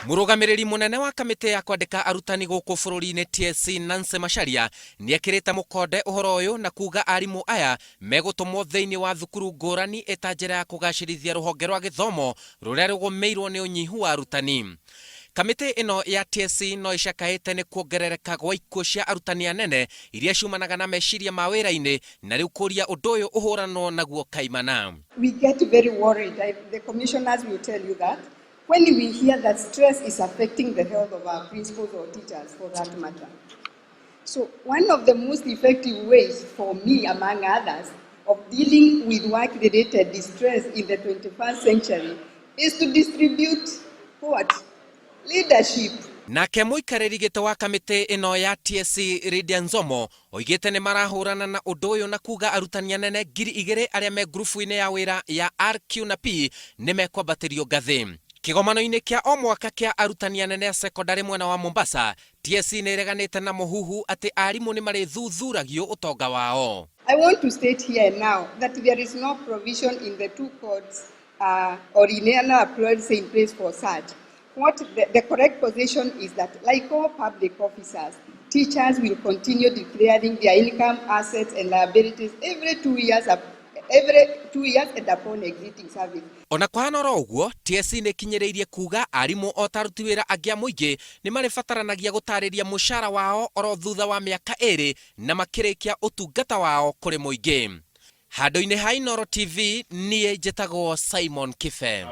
Murugamiriri munene wa kamiti ya kwandika arutani guku bururi-ini TSC Nancy Macharia niekirite mukonde uhoro uyu na kuga arimu aya megutumwo thiini wa thukuru ngurani eta njira ya kugacirithia ruhonge rwa githomo ruria rugumeirwo ni unyihu wa arutani. Kamiti ino ya TSC no icakaite ni kuongerereka gwa ikuo cia arutani anene iria ciumanaga na meciria ma wira-ini na riu kuria undu uyu uhuranwo naguo kaimana. We get very worried. The commissioners will tell you that when we hear that stress is affecting the health of our principals or teachers for that matter. So one of the most effective ways for me, among others, of dealing with work-related distress in the 21st century is to distribute what? Leadership. Nake muikariri gite wa kamiti ino ya TSC Lydia Nzomo oigite ni marahurana na undu uyu na kuga arutani anene 2,000 aria me grupu-ini ya wira ya RQ na P ni mekwambatirio ngathi. Kigomano-ini kia o mwaka kia arutani anene ya sekondari mwena wa Mombasa, TSC ni ireganite na muhuhu ati arimu ni marithuthuragio utonga wao. I want to state here now that there is no provision in the two codes or in any policy in place for such. What the correct position is that, like all public officers, teachers will continue declaring their income, assets, and liabilities every 2 years and upon exiting service. Ona kwahana ro uguo, TSC ni kinyiriirie kuga arimu o taruti wira angia muingi ni maribataranagia gutariria mushara wao oro thutha wa miaka 2 na makirikia utungata wao kuri muingi. Handu-ini ha Inooro TV nie njitagwo Simon Kife.